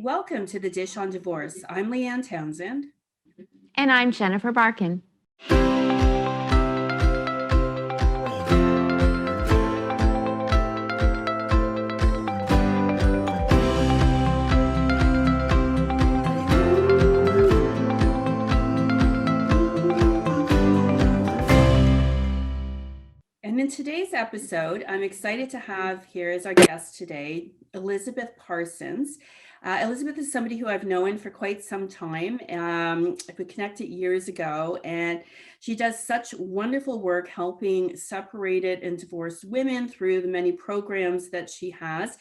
Welcome to the Dish on Divorce. I'm Leanne Townsend. And I'm Jennifer Barkin. And in today's episode, I'm excited to have here as our guest today, Elisabeth Parsons. Elisabeth is somebody who I've known for quite some time. We connected years ago, and she does such wonderful work helping separated and divorced women through the many programs that she has.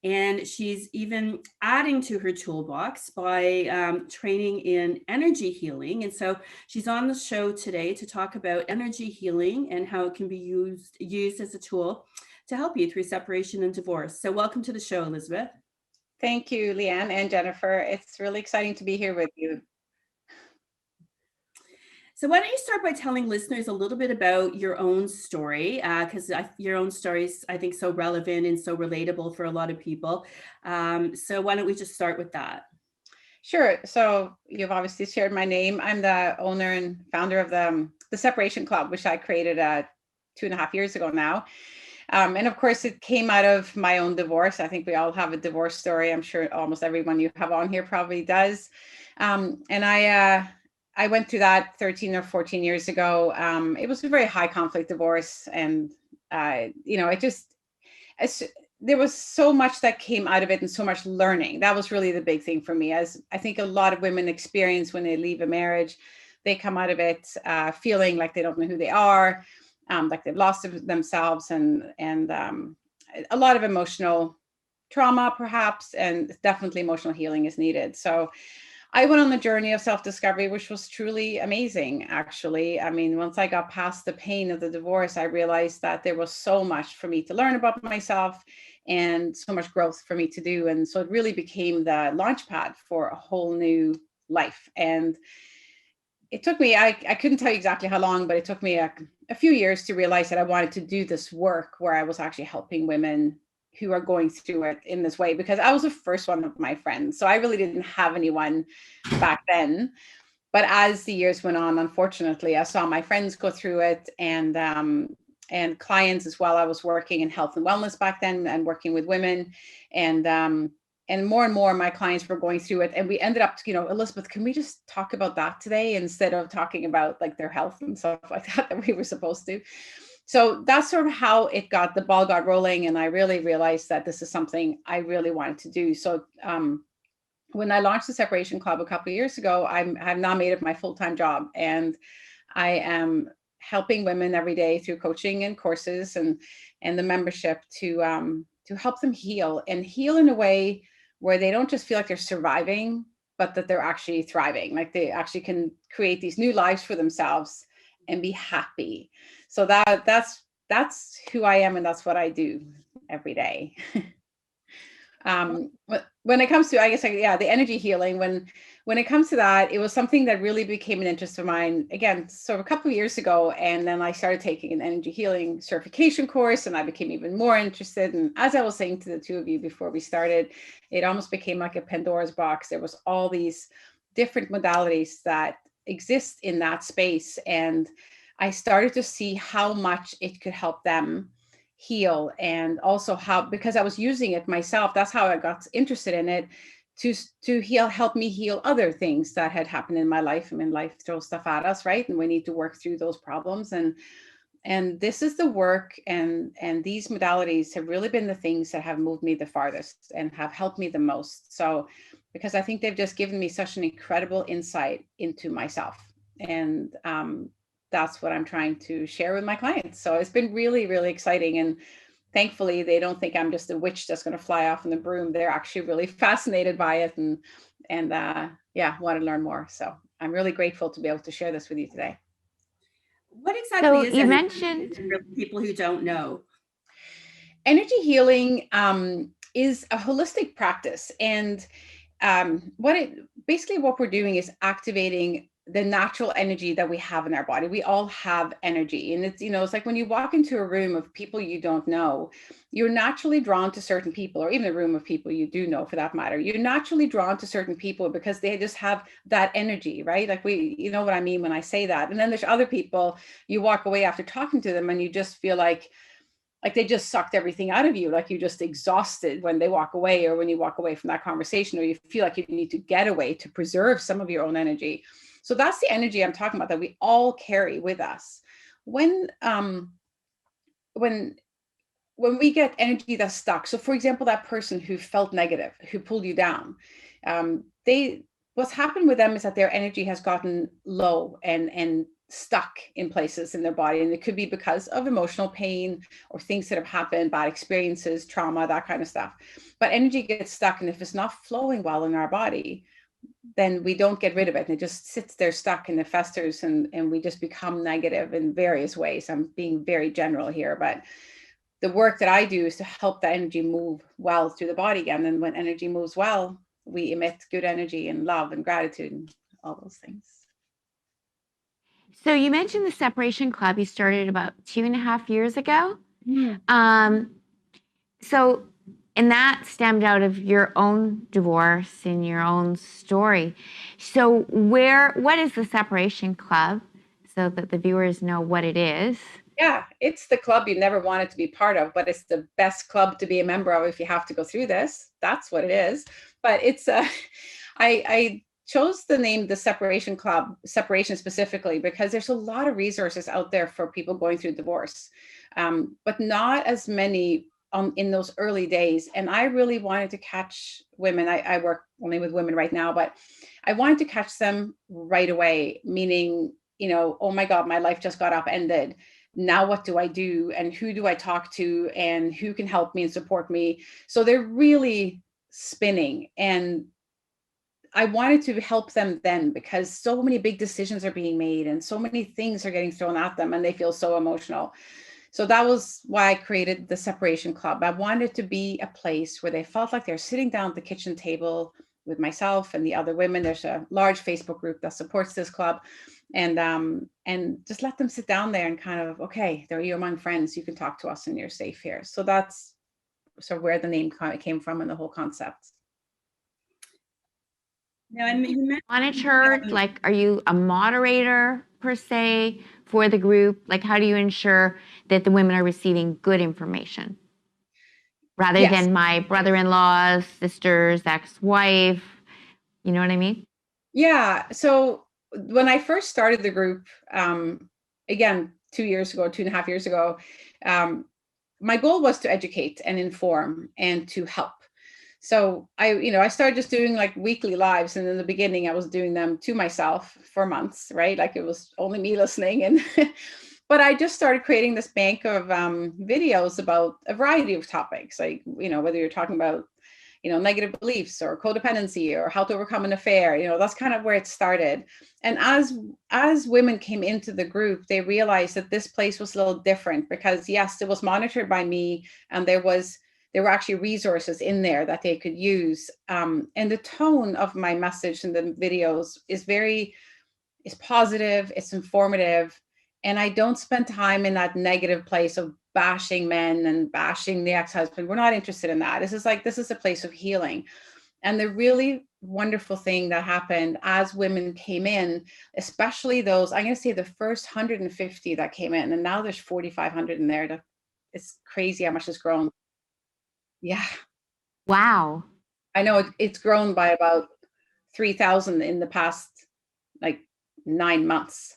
And she's even adding to her toolbox by training in energy healing. And so she's on the show today to talk about energy healing and how it can be used as a tool to help you through separation and divorce. So welcome to the show, Elisabeth. Thank you, Leanne and Jennifer. It's really exciting to be here with you. So why don't you start by telling listeners a little bit about your own story, because your own story is, I think, so relevant and so relatable for a lot of people. So why don't we just start with that? Sure. So you've obviously shared my name. I'm the owner and founder of the Separation Club, which I created 2.5 years ago now. And of course, it came out of my own divorce. I think we all have a divorce story. I'm sure almost everyone you have on here probably does. And I went through that 13 or 14 years ago. It was a very high conflict divorce. And, there was so much that came out of it and so much learning. That was really the big thing for me, as I think a lot of women experience when they leave a marriage. They come out of it feeling like they don't know who they are, like they've lost themselves, and a lot of emotional trauma perhaps, and definitely emotional healing is needed. So I went on the journey of self-discovery, which was truly amazing, actually. I mean, once I got past the pain of the divorce, I realized that there was so much for me to learn about myself and so much growth for me to do. And so it really became the launch pad for a whole new life. And it took me, I couldn't tell you exactly how long, but it took me a few years to realize that I wanted to do this work where I was actually helping women who are going through it in this way, because I was the first one of my friends. So I really didn't have anyone back then. But as the years went on, unfortunately, I saw my friends go through it, and clients as well. I was working in health and wellness back then and working with women, and more my clients were going through it. And we ended up, Elisabeth, can we just talk about that today instead of talking about like their health and stuff like that we were supposed to? So that's sort of how the ball got rolling. And I really realized that this is something I really wanted to do. So when I launched the Separation Club a couple of years ago, I've now made it my full-time job. And I am helping women every day through coaching and courses and the membership to help them heal in a way where they don't just feel like they're surviving, but that they're actually thriving. Like they actually can create these new lives for themselves and be happy. So that's who I am, and that's what I do every day. When it comes to, I guess, the energy healing, when it comes to that, it was something that really became an interest of mine, again, sort of a couple of years ago. And then I started taking an energy healing certification course, and I became even more interested. And as I was saying to the two of you before we started, it almost became like a Pandora's box. There was all these different modalities that exist in that space. And I started to see how much it could help them heal, and also how, because I was using it myself, that's how I got interested in it, to help me heal other things that had happened in my life. I mean, life throws stuff at us, right? And we need to work through those problems. And this is the work, and these modalities have really been the things that have moved me the farthest and have helped me the most. So, because I think they've just given me such an incredible insight into myself. And that's what I'm trying to share with my clients. So it's been really, really exciting. And thankfully, they don't think I'm just a witch that's going to fly off in the broom. They're actually really fascinated by it and want to learn more. So I'm really grateful to be able to share this with you today. What exactly So is you energy mentioned for people who don't know? Energy healing is a holistic practice. And what we're doing is activating the natural energy that we have in our body. We all have energy. And it's, it's like when you walk into a room of people you don't know, you're naturally drawn to certain people, or even a room of people you do know for that matter. You're naturally drawn to certain people because they just have that energy, right? Like you know what I mean when I say that. And then there's other people, you walk away after talking to them and you just feel like they just sucked everything out of you. Like you're just exhausted when they walk away, or when you walk away from that conversation, or you feel like you need to get away to preserve some of your own energy. So that's the energy I'm talking about that we all carry with us. When we get energy that's stuck. So for example, that person who felt negative, who pulled you down, what's happened with them is that their energy has gotten low and stuck in places in their body. And it could be because of emotional pain or things that have happened, bad experiences, trauma, that kind of stuff. But energy gets stuck. And if it's not flowing well in our body, then we don't get rid of it. And it just sits there stuck and it festers, and we just become negative in various ways. I'm being very general here, but the work that I do is to help that energy move well through the body again. And when energy moves well, we emit good energy and love and gratitude and all those things. So you mentioned the Separation Club you started about 2.5 years ago. So, and that stemmed out of your own divorce and your own story. So what is the Separation Club, so that the viewers know what it is? Yeah, it's the club you never wanted to be part of, but it's the best club to be a member of if you have to go through this. That's what it is. But it's I chose the name the Separation Club, separation specifically, because there's a lot of resources out there for people going through divorce, but not as many in those early days. And I really wanted to catch women. I work only with women right now, but I wanted to catch them right away, meaning, oh my God, my life just got upended. Now what do I do? And who do I talk to? And who can help me and support me? So they're really spinning. And I wanted to help them then, because so many big decisions are being made and so many things are getting thrown at them and they feel so emotional. So that was why I created the Separation Club. I wanted to be a place where they felt like they're sitting down at the kitchen table with myself and the other women. There's a large Facebook group that supports this club, and just let them sit down there and kind of, okay, you're among friends, you can talk to us and you're safe here. So that's sort of where the name came from and the whole concept. Now, and you mentioned, Monitored, like, are you a moderator per se for the group? Like, how do you ensure that the women are receiving good information rather than my brother-in-law, sister's ex-wife? You know what I mean? Yeah. So when I first started the group, again, 2.5 years ago, my goal was to educate and inform and to help. So I started just doing like weekly lives. And in the beginning, I was doing them to myself for months, right? Like it was only me listening. And but I just started creating this bank of videos about a variety of topics, like, whether you're talking about, negative beliefs or codependency or how to overcome an affair, that's kind of where it started. And as women came into the group, they realized that this place was a little different, because yes, it was monitored by me, and there were actually resources in there that they could use. And the tone of my message in the videos is positive, it's informative. And I don't spend time in that negative place of bashing men and bashing the ex-husband. We're not interested in that. This is a place of healing. And the really wonderful thing that happened as women came in, especially those, I'm going to say the first 150 that came in, and now there's 4,500 in there. It's crazy how much it's grown. Yeah. Wow. I know it's grown by about 3,000 in the past, like 9 months.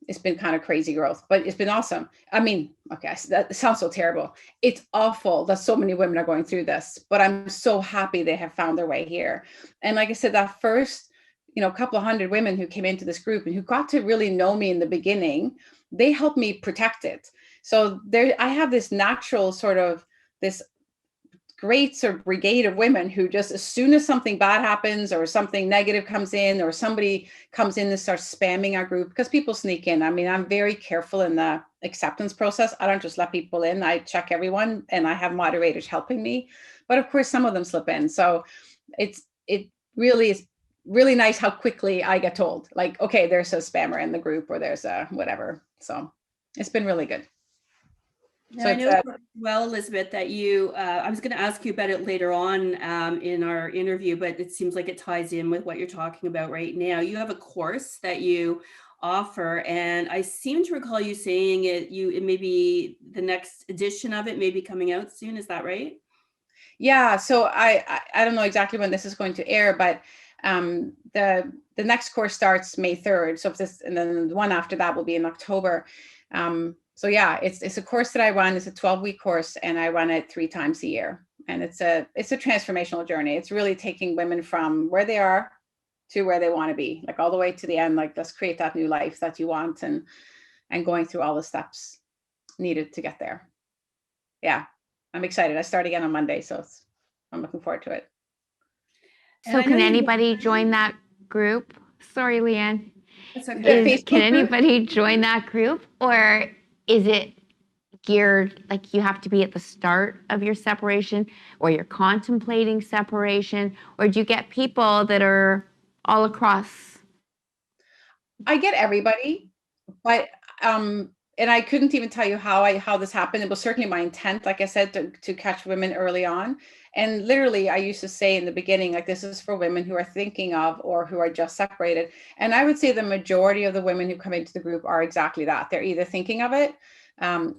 It's been kind of crazy growth, but it's been awesome. I mean, okay, that sounds so terrible. It's awful that so many women are going through this, but I'm so happy they have found their way here. And like I said, that first, couple of hundred women who came into this group and who got to really know me in the beginning, they helped me protect it. So I have this natural sort of this great sort of brigade of women who just, as soon as something bad happens or something negative comes in, or somebody comes in and starts spamming our group, because people sneak in. I mean, I'm very careful in the acceptance process. I don't just let people in. I check everyone, and I have moderators helping me. But of course, some of them slip in. So it really is really nice how quickly I get told, like, okay, there's a spammer in the group, or there's a whatever. So it's been really good. Now, So I it's know well, Elizabeth, that you, I was going to ask you about it later on in our interview, but it seems like it ties in with what you're talking about right now. You have a course that you offer, and I seem to recall you saying it may be the next edition of it may be coming out soon. Is that right? Yeah, so I don't know exactly when this is going to air, but the next course starts May 3rd. So if this, and then the one after that will be in October. So yeah, it's a course that I run. It's a 12-week course, and I run it 3 times a year. And it's a transformational journey. It's really taking women from where they are to where they want to be, like all the way to the end. Like, let's create that new life that you want, and going through all the steps needed to get there. Yeah, I'm excited. I start again on Monday, so I'm looking forward to it. So can anybody join that group? Sorry, Leanne. That's okay. Can anybody join that group, or is it geared, like you have to be at the start of your separation, or you're contemplating separation, or do you get people that are all across? I get everybody, but and I couldn't even tell you how this happened. It was certainly my intent, like I said, to catch women early on. And literally, I used to say in the beginning, like, this is for women who are thinking of or who are just separated. And I would say the majority of the women who come into the group are exactly that. They're either thinking of it,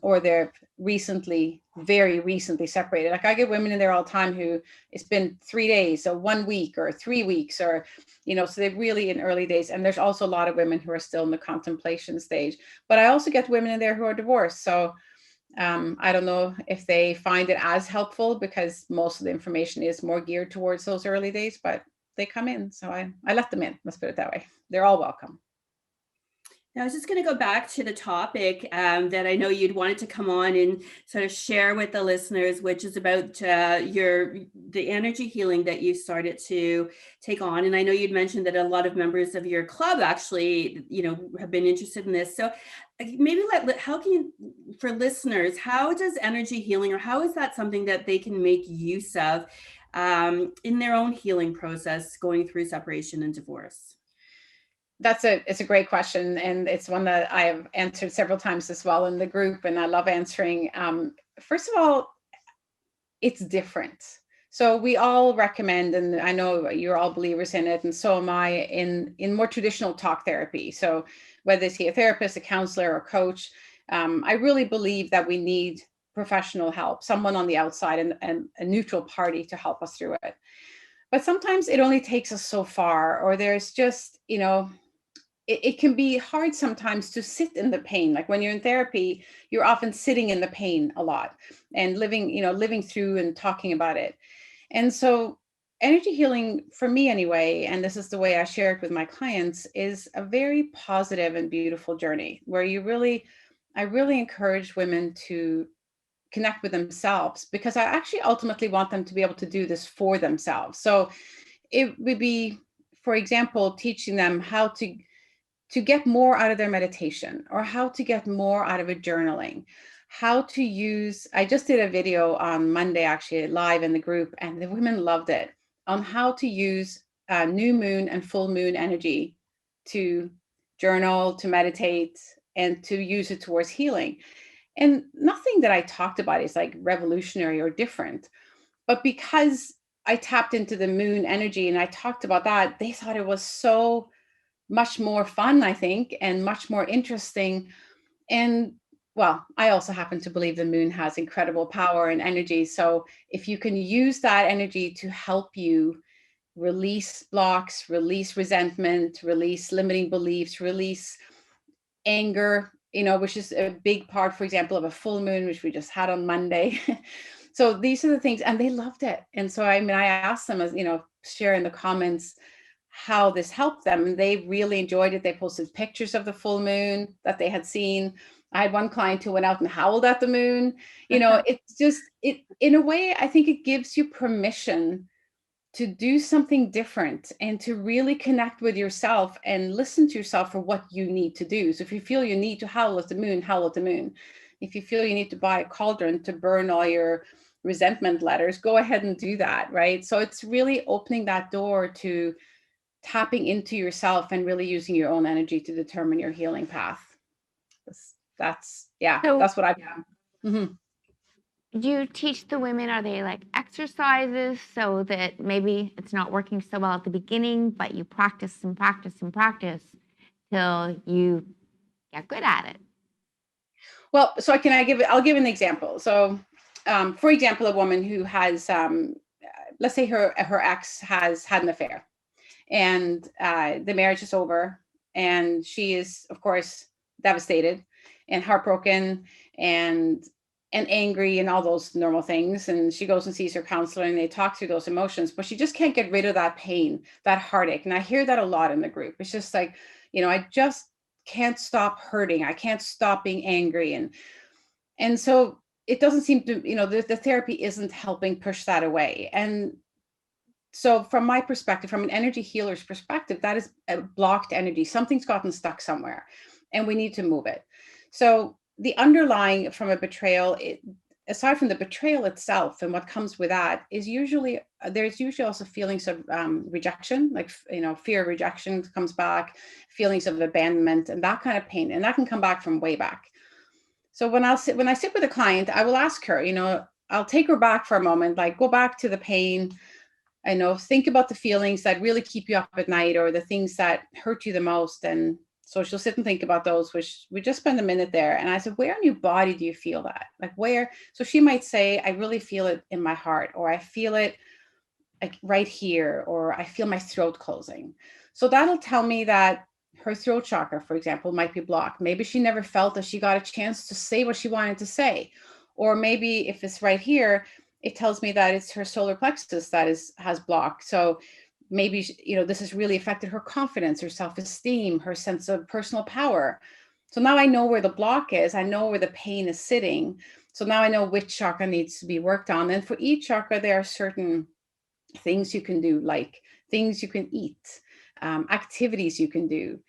or they're very recently separated. Like, I get women in there all the time who it's been 3 days, or 1 week, or 3 weeks, or, so they're really in early days. And there's also a lot of women who are still in the contemplation stage. But I also get women in there who are divorced. So I don't know if they find it as helpful, because most of the information is more geared towards those early days, but they come in. So I let them in. Let's put it that way. They're all welcome. Now, I was just going to go back to the topic that I know you'd wanted to come on and sort of share with the listeners, which is about the energy healing that you started to take on. And I know you'd mentioned that a lot of members of your club actually, have been interested in this. So maybe how can you, for listeners, how does energy healing, or how is that something that they can make use of in their own healing process going through separation and divorce? It's a great question, and it's one that I have answered several times as well in the group, and I love answering. First of all, it's different. So we all recommend, and I know you're all believers in it, and so am I, in more traditional talk therapy. So whether it's a therapist, a counselor, or a coach, I really believe that we need professional help, someone on the outside, and a neutral party to help us through it. But sometimes it only takes us so far, or there's just, it can be hard sometimes to sit in the pain. Like when you're in therapy, you're often sitting in the pain a lot and living through and talking about it. And so energy healing, for me anyway, and this is the way I share it with my clients, is a very positive and beautiful journey where I really encourage women to connect with themselves, because I actually ultimately want them to be able to do this for themselves. So it would be, for example, teaching them how to get more out of their meditation, or how to get more out of a journaling, how to use, I just did a video on Monday, actually live in the group, and the women loved it, on how to use new moon and full moon energy to journal, to meditate, and to use it towards healing. And nothing that I talked about is like revolutionary or different, but because I tapped into the moon energy and I talked about that, they thought it was so much more fun, I think, and much more interesting. And well, I also happen to believe the moon has incredible power and energy. So if you can use that energy to help you release blocks, release resentment, release limiting beliefs, release anger, which is a big part, for example, of a full moon, which we just had on Monday. So these are the things, and they loved it. And so, I asked them, as share in the comments how this helped them, and they really enjoyed it. They posted pictures of the full moon that they had seen. I had one client who went out and howled at the moon. It's just, in a way, I think it gives you permission to do something different and to really connect with yourself and listen to yourself for what you need to do. So if you feel you need to howl at the moon, howl at the moon. If you feel you need to buy a cauldron to burn all your resentment letters, go ahead and do that, right? So it's really opening that door to tapping into yourself and really using your own energy to determine your healing path. That's what I've done. Mm-hmm. Do you teach the women, are they like exercises so that maybe it's not working so well at the beginning, but you practice and practice and practice till you get good at it? Well, so I'll give an example. So, for example, a woman who has, let's say her ex has had an affair, and the marriage is over, and she is, of course, devastated and heartbroken and angry and all those normal things. And she goes and sees her counselor, and they talk through those emotions, but she just can't get rid of that pain, that heartache. And I hear that a lot in the group. It's just like, I just can't stop hurting. I can't stop being angry. And so it doesn't seem to, the therapy isn't helping push that away. And so from my perspective, from an energy healer's perspective, that is a blocked energy. Something's gotten stuck somewhere and we need to move it. So the underlying from a betrayal, aside from the betrayal itself and what comes with that, is there's usually also feelings of rejection, like, fear of rejection comes back, feelings of abandonment and that kind of pain. And that can come back from way back. So when I sit with a client, I will ask her, I'll take her back for a moment, like go back to the pain. Think about the feelings that really keep you up at night or the things that hurt you the most. And so she'll sit and think about those, which we just spend a minute there. And I said, where in your body do you feel that? Like where? So she might say, I really feel it in my heart, or I feel it like right here, or I feel my throat closing. So that'll tell me that her throat chakra, for example, might be blocked. Maybe she never felt that she got a chance to say what she wanted to say. Or maybe if it's right here, it tells me that it's her solar plexus that has blocked. So maybe, this has really affected her confidence, her self-esteem, her sense of personal power. So now I know where the block is. I know where the pain is sitting. So now I know which chakra needs to be worked on. And for each chakra, there are certain things you can do, like things you can eat, activities you can do,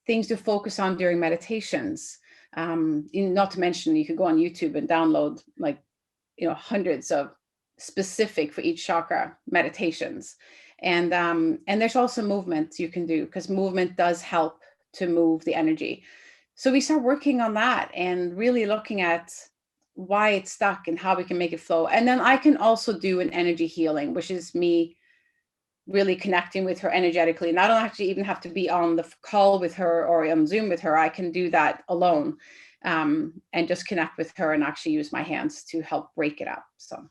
things to focus on during meditations. Not to mention, you could go on YouTube and download hundreds of specific for each chakra meditations. And there's also movement you can do, because movement does help to move the energy. So we start working on that and really looking at why it's stuck and how we can make it flow. And then I can also do an energy healing, which is me really connecting with her energetically. And I don't actually even have to be on the call with her or on Zoom with her. I can do that alone, and just connect with her and actually use my hands to help break it up. So,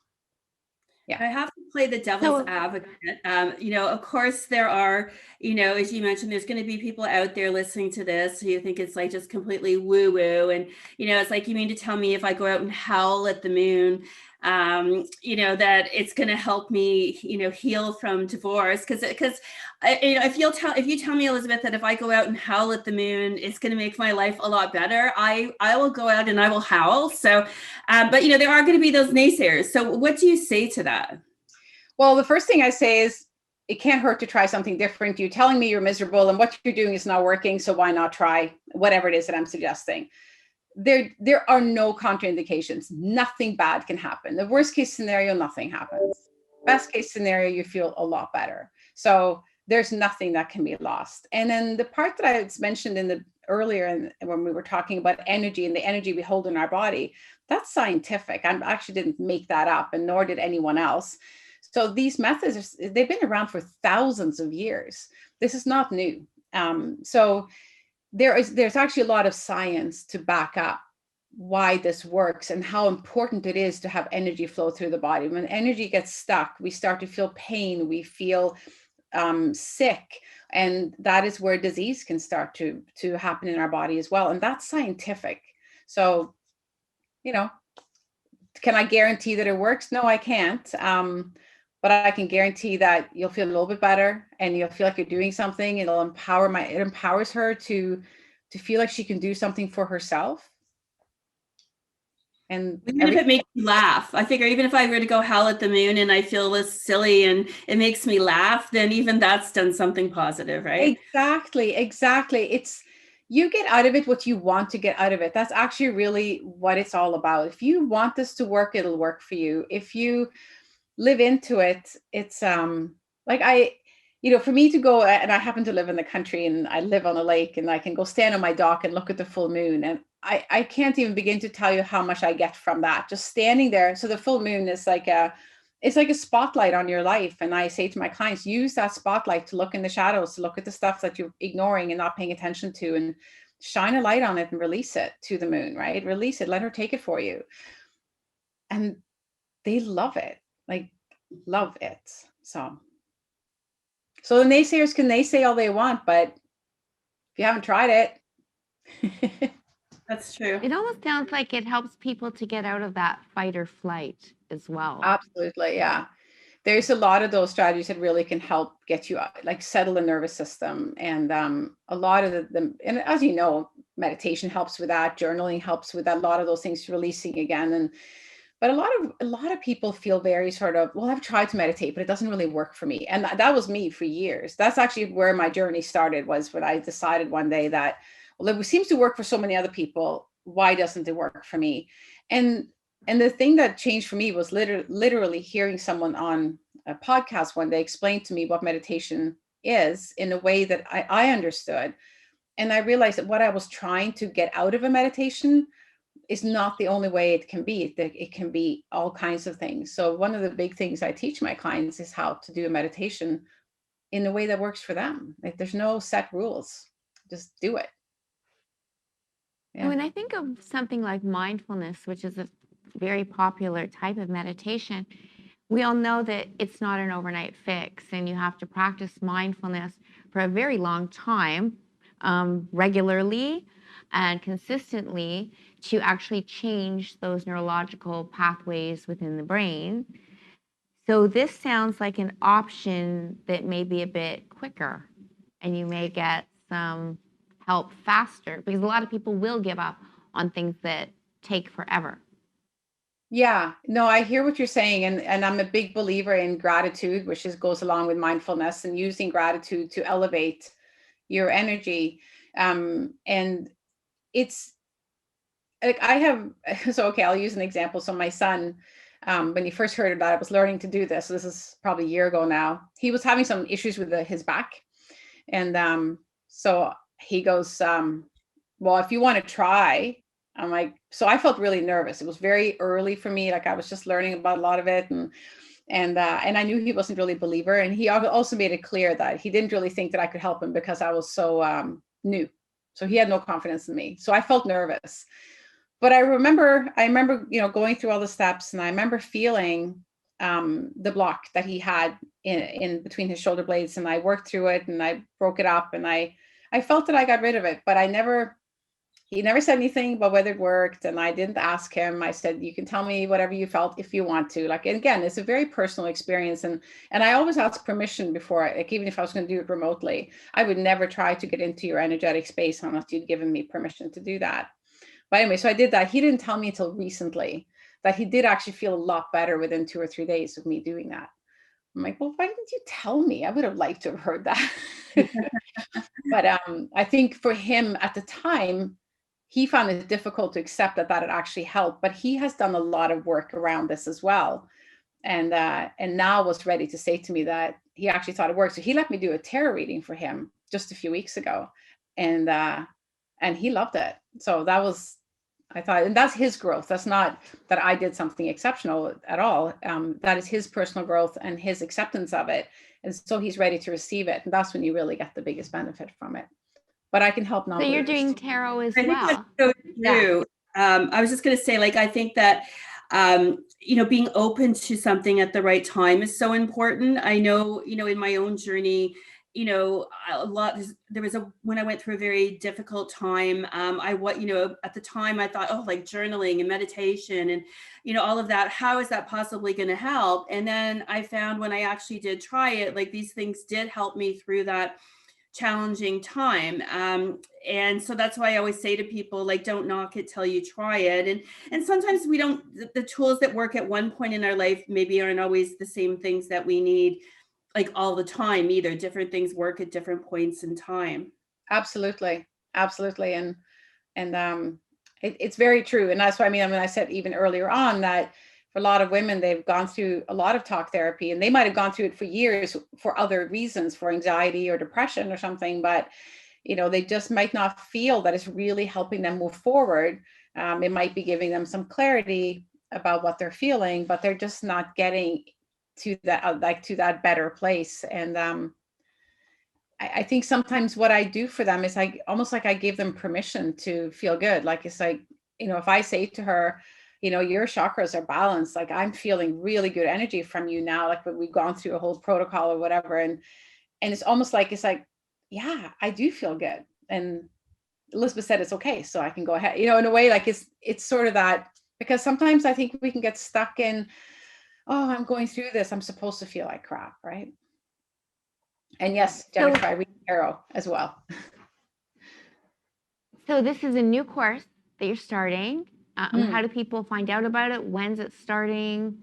yeah. I have to play the devil's advocate. Of course there are, as you mentioned, there's going to be people out there listening to this who think it's like just completely woo woo. And, it's like, you mean to tell me if I go out and howl at the moon, that it's going to help me, heal from divorce. Because if you tell me, Elisabeth, that if I go out and howl at the moon, it's going to make my life a lot better, I will go out and I will howl. So, but there are going to be those naysayers. So what do you say to that? Well, the first thing I say is it can't hurt to try something different. You're telling me you're miserable and what you're doing is not working. So why not try whatever it is that I'm suggesting? There are no contraindications. Nothing bad can happen. The worst case scenario, nothing happens. Best case scenario, you feel a lot better. So there's nothing that can be lost. And then the part that I mentioned earlier when we were talking about energy and the energy we hold in our body, that's scientific. I actually didn't make that up, and nor did anyone else. So these methods, they've been around for thousands of years. This is not new. So there's actually a lot of science to back up why this works and how important it is to have energy flow through the body. When energy gets stuck, we start to feel pain, we feel sick, and that is where disease can start to happen in our body as well. And that's scientific. So, can I guarantee that it works? No, I can't. But I can guarantee that you'll feel a little bit better and you'll feel like you're doing something. It empowers her to feel like she can do something for herself. And even if it makes you laugh, I figure even if I were to go howl at the moon and I feel this silly and it makes me laugh, then even that's done something positive, right? Exactly. You get out of it what you want to get out of it. That's actually really what it's all about. If you want this to work, it'll work for you. If you live into it, it's like for me to go, and I happen to live in the country and I live on a lake, and I can go stand on my dock and look at the full moon. And I can't even begin to tell you how much I get from that, just standing there. So the full moon is it's like a spotlight on your life. And I say to my clients, use that spotlight to look in the shadows, to look at the stuff that you're ignoring and not paying attention to, and shine a light on it and release it to the moon, right? Release it, let her take it for you. And they love it, like love it. So the naysayers can naysay all they want, but if you haven't tried it. That's true. It almost sounds like it helps people to get out of that fight or flight as well. Absolutely, yeah. There's a lot of those strategies that really can help get you like settle the nervous system. And a lot of them, and as you know, meditation helps with that, journaling helps with that, a lot of those things releasing again. But a lot of people feel very sort of, well, I've tried to meditate, but it doesn't really work for me. And that was me for years. That's actually where my journey started, was when I decided one day that, well, it seems to work for so many other people. Why doesn't it work for me? And the thing that changed for me was literally hearing someone on a podcast one day explain to me what meditation is in a way that I understood. And I realized that what I was trying to get out of a meditation is not the only way it can be. It can be all kinds of things. So one of the big things I teach my clients is how to do a meditation in a way that works for them. Like, there's no set rules. Just do it. Yeah. And when I think of something like mindfulness, which is a very popular type of meditation, we all know that it's not an overnight fix, and you have to practice mindfulness for a very long time, regularly and consistently, to actually change those neurological pathways within the brain. So this sounds like an option that may be a bit quicker, and you may get some help faster, because a lot of people will give up on things that take forever. Yeah, no, I hear what you're saying. And I'm a big believer in gratitude, which goes along with mindfulness, and using gratitude to elevate your energy. And it's like, I'll use an example. So my son, when he first heard about it, was learning to do this. So this is probably a year ago now. He was having some issues with his back. And so he goes, well, if you want to try. I'm like, so I felt really nervous. It was very early for me. Like, I was just learning about a lot of it. And I knew he wasn't really a believer. And he also made it clear that he didn't really think that I could help him because I was so new. So he had no confidence in me. So I felt nervous. But I remember, going through all the steps, and I remember feeling the block that he had in between his shoulder blades. And I worked through it, and I broke it up, and I felt that I got rid of it, but he never said anything about whether it worked. And I didn't ask him. I said, you can tell me whatever you felt if you want to. Like, again, it's a very personal experience. And I always ask permission before, like, even if I was going to do it remotely, I would never try to get into your energetic space unless you'd given me permission to do that. But anyway, so I did that. He didn't tell me until recently that he did actually feel a lot better within 2 or 3 days of me doing that. I'm like, well, why didn't you tell me? I would have liked to have heard that. But I think for him at the time, he found it difficult to accept that had actually helped. But he has done a lot of work around this as well. And now was ready to say to me that he actually thought it worked. So he let me do a tarot reading for him just a few weeks ago. And he loved it. So that was, I thought, and that's his growth. That's not that I did something exceptional at all. That is his personal growth and his acceptance of it. And so he's ready to receive it. And that's when you really get the biggest benefit from it. But I can help non-believers. So you're doing tarot as well. I think that's so true. Yeah. I was just going to say, like, I think that, being open to something at the right time is so important. I know, in my own journey, when I went through a very difficult time, at the time I thought, oh, like journaling and meditation and, all of that, how is that possibly going to help? And then I found when I actually did try it, like, these things did help me through that challenging time. And so that's why I always say to people, like, don't knock it till you try it. And sometimes the tools that work at one point in our life maybe aren't always the same things that we need, like, all the time either. Different things work at different points in time. Absolutely. And it's very true. And that's what I mean. I said even earlier on that for a lot of women, they've gone through a lot of talk therapy, and they might have gone through it for years for other reasons, for anxiety or depression or something, but they just might not feel that it's really helping them move forward. It might be giving them some clarity about what they're feeling, but they're just not getting to that, to that better place. And I think sometimes what I do for them is almost like I give them permission to feel good. Like, it's like, if I say to her, your chakras are balanced, like I'm feeling really good energy from you now, like we've gone through a whole protocol or whatever. And it's almost like, yeah, I do feel good. And Elisabeth said it's okay, so I can go ahead, in a way, like it's sort of that, because sometimes I think we can get stuck in, oh, I'm going through this, I'm supposed to feel like crap, right? And yes, Jennifer, I read tarot as well. So this is a new course that you're starting. How do people find out about it? When's it starting?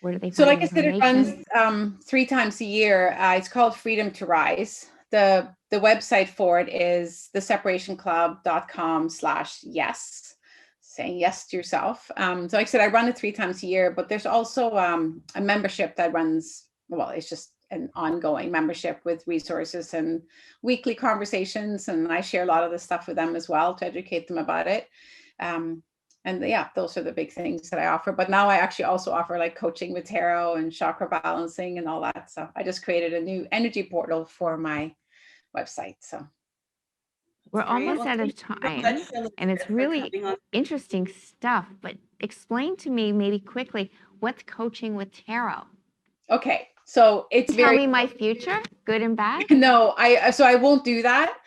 Where do they find So like I said, it runs 3 times a year. It's called Freedom to Rise. The website for it is theseparationclub.com/yes, saying yes to yourself. So like I said, I run it 3 times a year, but there's also a membership that runs, well, it's just an ongoing membership with resources and weekly conversations. And I share a lot of the stuff with them as well to educate them about it. And yeah, those are the big things that I offer. But now I actually also offer like coaching with tarot and chakra balancing and all that. So I just created a new energy portal for my website. So we're almost out of time, and it's really interesting stuff. But explain to me maybe quickly, what's coaching with tarot? Okay, so it's Tell me my future, good and bad. No, I won't do that.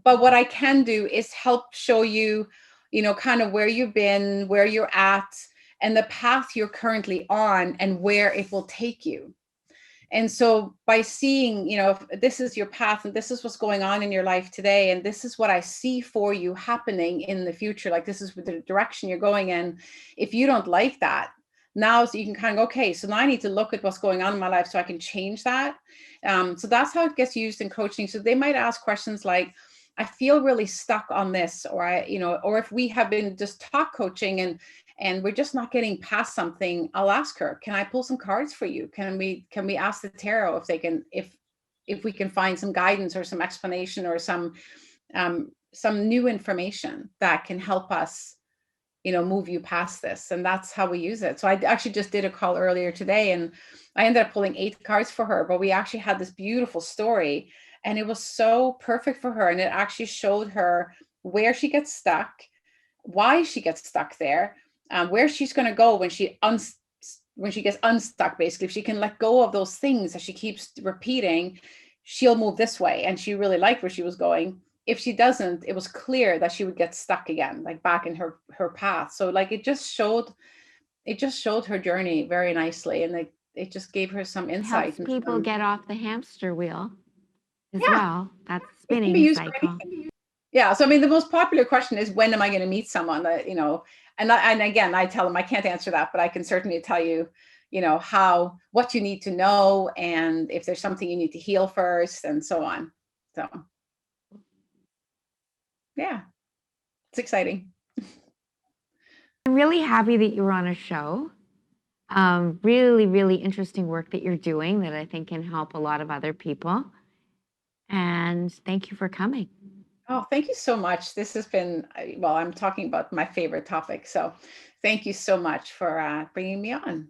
But what I can do is help show you, kind of where you've been, where you're at, and the path you're currently on, and where it will take you. And so by seeing, if this is your path and this is what's going on in your life today, and this is what I see for you happening in the future, like this is the direction you're going in. If you don't like that, now so you can kind of go, okay, so now I need to look at what's going on in my life so I can change that. So that's how it gets used in coaching. So they might ask questions like, I feel really stuck on this, or or if we have been just talk coaching and we're just not getting past something, I'll ask her, can I pull some cards for you? Can we ask the tarot if they can, if we can find some guidance or some explanation or some new information that can help us, move you past this. And that's how we use it. So I actually just did a call earlier today, and I ended up pulling 8 cards for her, but we actually had this beautiful story, and it was so perfect for her. And it actually showed her where she gets stuck, why she gets stuck there, where she's going to go when she gets unstuck. Basically, if she can let go of those things that she keeps repeating, she'll move this way. And she really liked where she was going. If she doesn't, it was clear that she would get stuck again, like back in her path. So like it just showed her journey very nicely, and it just gave her some insight. Helps people get off the hamster wheel as well. That's spinning cycle. Yeah. So I mean, the most popular question is, when am I going to meet someone that, and again, I tell them I can't answer that, but I can certainly tell you, what you need to know, and if there's something you need to heal first, and so on. So yeah, it's exciting. I'm really happy that you were on a show. Really, really interesting work that you're doing that I think can help a lot of other people. And thank you for coming. Oh, thank you so much. This has been, well, I'm talking about my favorite topic. So thank you so much for bringing me on.